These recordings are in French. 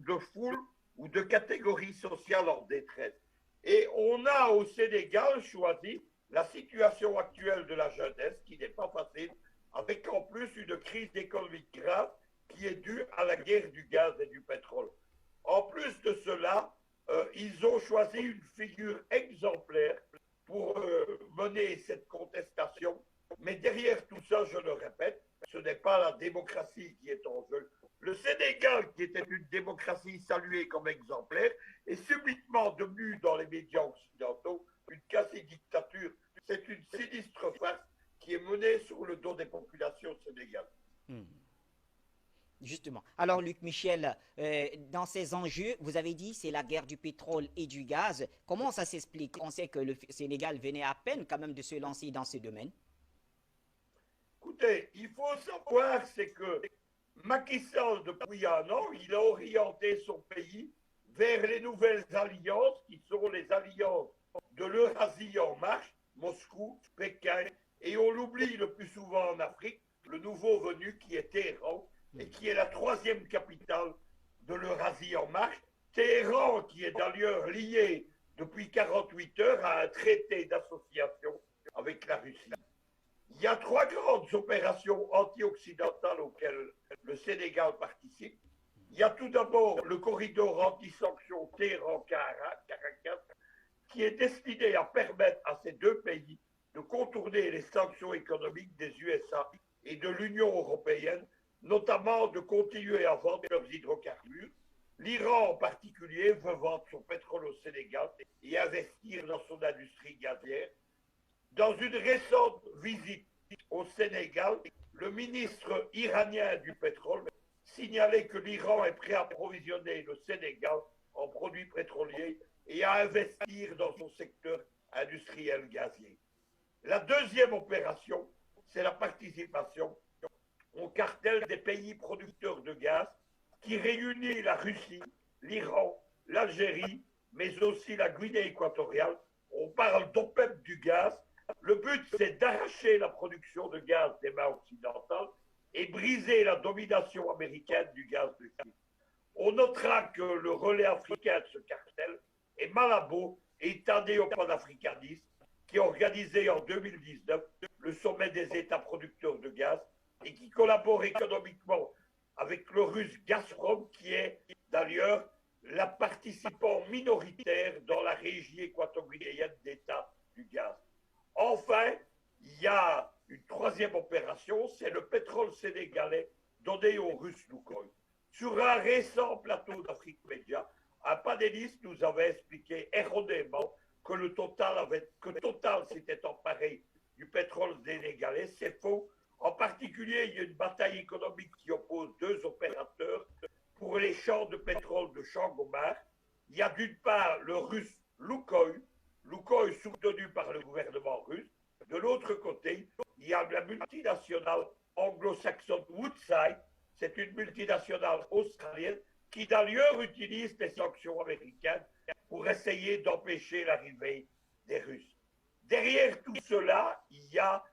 de foule ou de catégories sociales en détresse. Et on a au Sénégal choisi la situation actuelle de la jeunesse, qui n'est pas facile, avec en plus une crise économique grave qui est due à la guerre du gaz et du pétrole. En plus de cela, ils ont choisi une figure exemplaire pour mener cette contestation. Mais derrière tout ça, je le répète, ce n'est pas la démocratie qui est en jeu. Le Sénégal, qui était une démocratie saluée comme exemplaire, est subitement devenu dans les médias occidentaux une quasi-dictature. C'est une sinistre farce qui est menée sur le dos des populations sénégalaises. Hmm. Justement. Alors, Luc Michel, dans ces enjeux, vous avez dit c'est la guerre du pétrole et du gaz. Comment ça s'explique? On sait que le Sénégal venait à peine quand même de se lancer dans ce domaine. Écoutez, il faut savoir, c'est que Macky Sall, depuis un an, il a orienté son pays vers les nouvelles alliances qui sont les alliances de l'Eurasie en marche, Moscou, Pékin, et on l'oublie le plus souvent en Afrique, le nouveau venu qui est Téhéran, et qui est la troisième capitale de l'Eurasie en marche. Téhéran, qui est d'ailleurs lié depuis 48 heures à un traité d'association avec la Russie. Il y a trois grandes opérations anti-occidentales auxquelles le Sénégal participe. Il y a tout d'abord le corridor anti-sanctions Téhéran-Caracas, qui est destiné à permettre à ces deux pays de contourner les sanctions économiques des USA et de l'Union européenne, notamment de continuer à vendre leurs hydrocarbures. L'Iran en particulier veut vendre son pétrole au Sénégal et investir dans son industrie gazière. Dans une récente visite au Sénégal, le ministre iranien du pétrole signalait que l'Iran est prêt à approvisionner le Sénégal en produits pétroliers et à investir dans son secteur industriel gazier. La deuxième opération, c'est la participation au cartel des pays producteurs de gaz qui réunit la Russie, l'Iran, l'Algérie, mais aussi la Guinée équatoriale. On parle d'OPEP du gaz. Le but, c'est d'arracher la production de gaz des mains occidentales et briser la domination américaine du gaz de schiste. On notera que le relais africain de ce cartel est Malabo, État néo-panafricaniste, qui a organisé en 2019 le sommet des États producteurs de gaz et qui collabore économiquement avec le russe Gazprom, qui est d'ailleurs la participant minoritaire dans la régie équatorienne d'État du gaz. Enfin, il y a une troisième opération, c'est le pétrole sénégalais donné aux Russes Lukoil. Sur un récent plateau d'Afrique Média, un panéliste nous avait expliqué erronément que Total s'était emparé du pétrole sénégalais. C'est faux. En particulier, il y a une bataille économique qui oppose deux opérateurs pour les champs de pétrole de Changomar. Il y a d'une part le russe Lukoil, Lukoil soutenu par le gouvernement russe. De l'autre côté, il y a la multinationale anglo-saxonne Woodside. C'est une multinationale australienne qui d'ailleurs utilise les sanctions américaines pour essayer d'empêcher l'arrivée des Russes. Derrière tout cela, il y a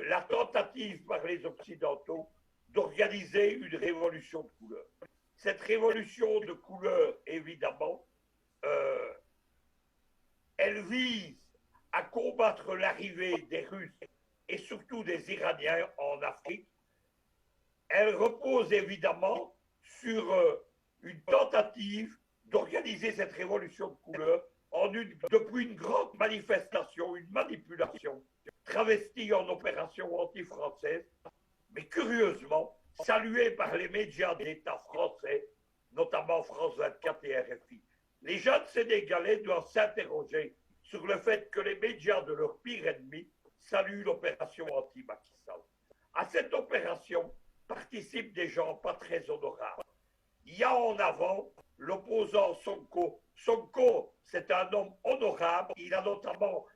la tentative par les Occidentaux d'organiser une révolution de couleur. Cette révolution de couleur, évidemment, euh, elle vise à combattre l'arrivée des Russes et surtout des Iraniens en Afrique. Elle repose évidemment sur une tentative d'organiser cette révolution de couleur depuis une grande manifestation, une manipulation travestie en opération anti-française, mais curieusement saluée par les médias d'État français, notamment France 24 et RFI. Les jeunes Sénégalais doivent s'interroger sur le fait que les médias de leur pire ennemi saluent l'opération anti-Macky Sall. À cette opération participent des gens pas très honorables. Il y a en avant l'opposant Sonko. Sonko, c'est un homme honorable. Il a notamment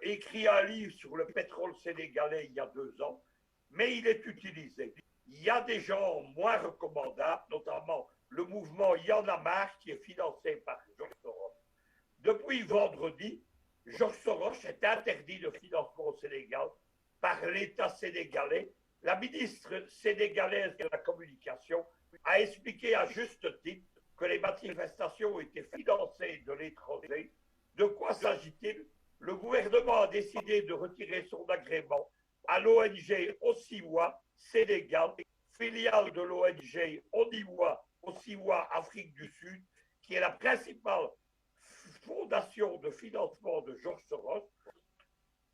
écrit un livre sur le pétrole sénégalais il y a 2 ans, mais il est utilisé. Il y a des gens moins recommandables, notamment le mouvement Y'en a marre qui est financé par Georges Soros. Depuis vendredi, Georges Soros est interdit de financement au Sénégal par l'État sénégalais. La ministre sénégalaise de la Communication a expliqué à juste titre que les manifestations étaient financées de l'étranger. De quoi s'agit-il? Le gouvernement a décidé de retirer son agrément à l'ONG Osiwa Sénégal, filiale de l'ONG Osiwa Afrique du Sud, qui est la principale fondation de financement de Georges Soros.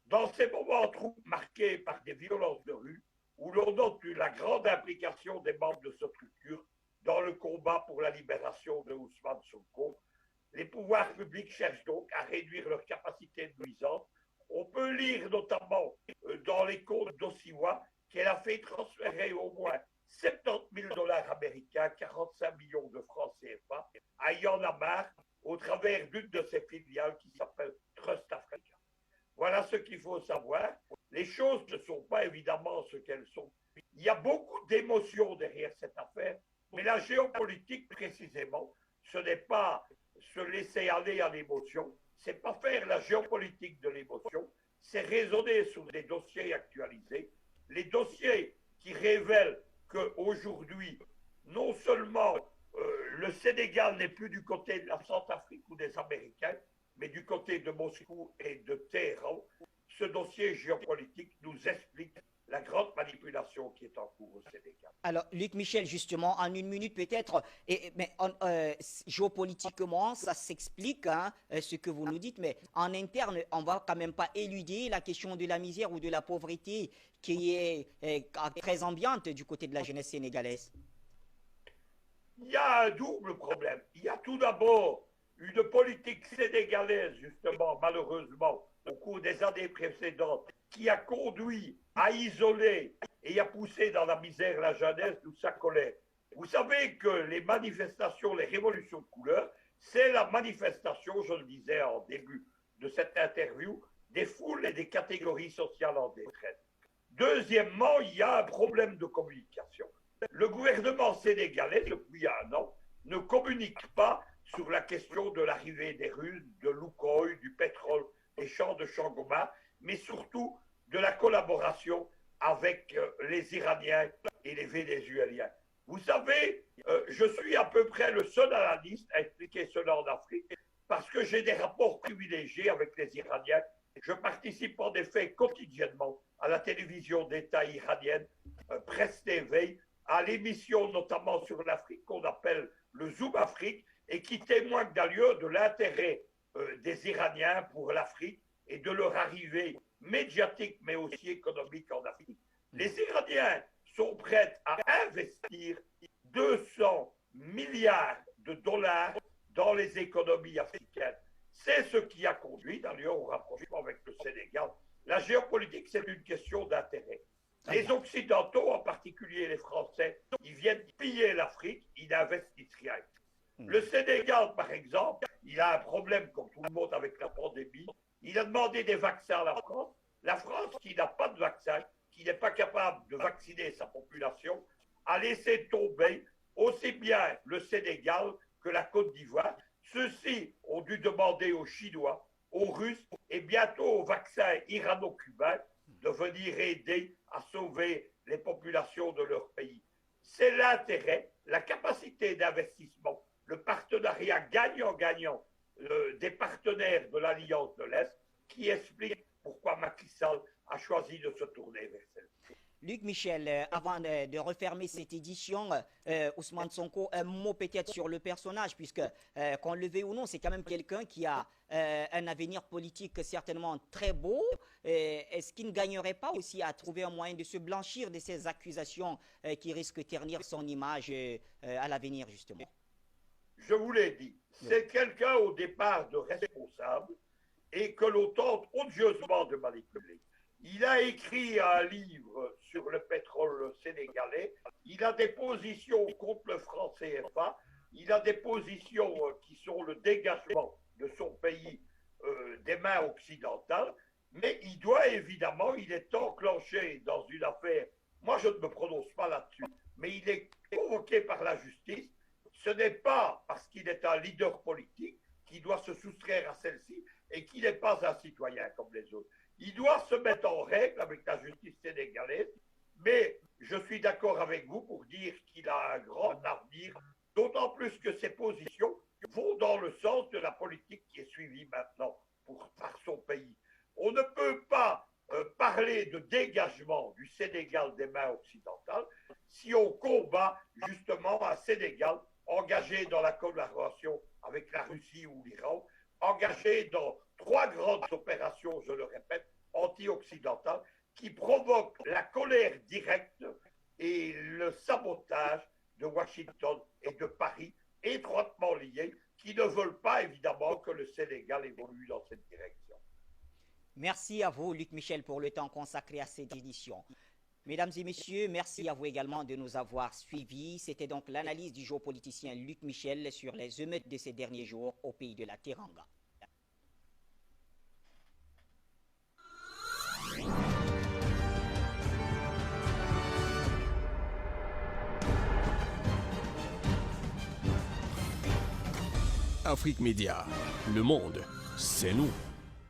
Dans ces moments marqués par des violences de rue, où l'on note la grande implication des membres de cette structure dans le combat pour la libération de Ousmane Sonko, les pouvoirs publics cherchent donc à réduire leur capacité de nuisance. On peut lire notamment dans les comptes d'Osiwa qu'elle a fait transférer au moins 70 000 dollars américains, 45 millions de francs CFA, à Y'en a marre, au travers d'une de ses filiales qui s'appelle Trust Africa. Voilà ce qu'il faut savoir. Les choses ne sont pas évidemment ce qu'elles sont. Il y a beaucoup d'émotions derrière cette affaire, mais la géopolitique précisément, ce n'est pas se laisser aller à l'émotion, c'est pas faire la géopolitique de l'émotion, c'est raisonner sur des dossiers actualisés, les dossiers qui révèlent qu'aujourd'hui, non seulement le Sénégal n'est plus du côté de la Centrafrique ou des Américains, mais du côté de Moscou et de Téhéran. Ce dossier géopolitique nous explique la grande manipulation qui est en cours au Sénégal. Alors, Luc Michel, justement, en une minute peut-être, mais géopolitiquement, ça s'explique, hein, ce que vous nous dites, mais en interne, on ne va quand même pas éluder la question de la misère ou de la pauvreté qui est très ambiante du côté de la jeunesse sénégalaise. Il y a un double problème. Il y a tout d'abord une politique sénégalaise, justement, malheureusement, au cours des années précédentes, qui a conduit à isoler et à pousser dans la misère la jeunesse, d'où sa colère. Vous savez que les manifestations, les révolutions de couleur, c'est la manifestation, je le disais en début de cette interview, des foules et des catégories sociales en détresse. Deuxièmement, il y a un problème de communication. Le gouvernement sénégalais, depuis un an, ne communique pas sur la question de l'arrivée des Russes, de Loukoï, du pétrole, des champs de Changoma, mais surtout de la collaboration avec les Iraniens et les Vénézuéliens. Vous savez, je suis à peu près le seul analyste à expliquer cela en Afrique, parce que j'ai des rapports privilégiés avec les Iraniens. Je participe en effet quotidiennement à la télévision d'État iranienne, Presse TV, à l'émission notamment sur l'Afrique qu'on appelle le Zoom Afrique, et qui témoigne d'ailleurs de l'intérêt des Iraniens pour l'Afrique et de leur arrivée médiatique mais aussi économique en Afrique. Les Iraniens sont prêts à investir 200 milliards de dollars dans les économies africaines. C'est ce qui a conduit d'ailleurs au rapprochement avec le Sénégal. La géopolitique, c'est une question d'intérêt. Les Occidentaux, en particulier les Français, ils viennent piller l'Afrique, ils n'investissent rien. Le Sénégal, par exemple, il a un problème, comme tout le monde, avec la pandémie. Il a demandé des vaccins à la France. La France, qui n'a pas de vaccin, qui n'est pas capable de vacciner sa population, a laissé tomber aussi bien le Sénégal que la Côte d'Ivoire. Ceux-ci ont dû demander aux Chinois, aux Russes et bientôt aux vaccins irano-cubains de venir aider à sauver les populations de leur pays. C'est l'intérêt, la capacité d'investissement, le partenariat gagnant-gagnant des partenaires de l'Alliance de l'Est qui explique pourquoi Macky Sall a choisi de se tourner vers celle-ci. Luc Michel, avant de refermer cette édition, Ousmane Sonko, un mot peut-être sur le personnage, puisque qu'on le veuille ou non, c'est quand même quelqu'un qui a un avenir politique certainement très beau. Est-ce qu'il ne gagnerait pas aussi à trouver un moyen de se blanchir de ces accusations qui risquent de ternir son image à l'avenir, justement? Je vous l'ai dit, c'est quelqu'un au départ de responsable et que l'on tente odieusement de manipuler. Il a écrit un livre sur le pétrole sénégalais, il a des positions contre le franc CFA, il a des positions qui sont le dégagement de son pays des mains occidentales, mais il doit évidemment, il est enclenché dans une affaire, moi je ne me prononce pas là-dessus, mais il est convoqué par la justice. Ce n'est pas parce qu'il est un leader politique qu'il doit se soustraire à celle-ci et qu'il n'est pas un citoyen comme les autres. Il doit se mettre en règle avec la justice sénégalaise, mais je suis d'accord avec vous pour dire qu'il a un grand avenir d'autant plus que ces positions vont dans le sens de la politique qui est suivie maintenant par son pays. On ne peut pas parler de dégagement du Sénégal des mains occidentales si on combat justement un Sénégal engagé dans la collaboration avec la Russie ou l'Iran, engagé dans 3 grandes opérations, je le répète, anti-occidentales, qui provoquent la colère directe et le sabotage de Washington et de Paris, étroitement liés, qui ne veulent pas évidemment que le Sénégal évolue dans cette direction. Merci à vous, Luc Michel, pour le temps consacré à cette édition. Mesdames et messieurs, merci à vous également de nous avoir suivis. C'était donc l'analyse du géopoliticien Luc Michel sur les émeutes de ces derniers jours au pays de la Teranga. Afrique Média, le monde, c'est nous.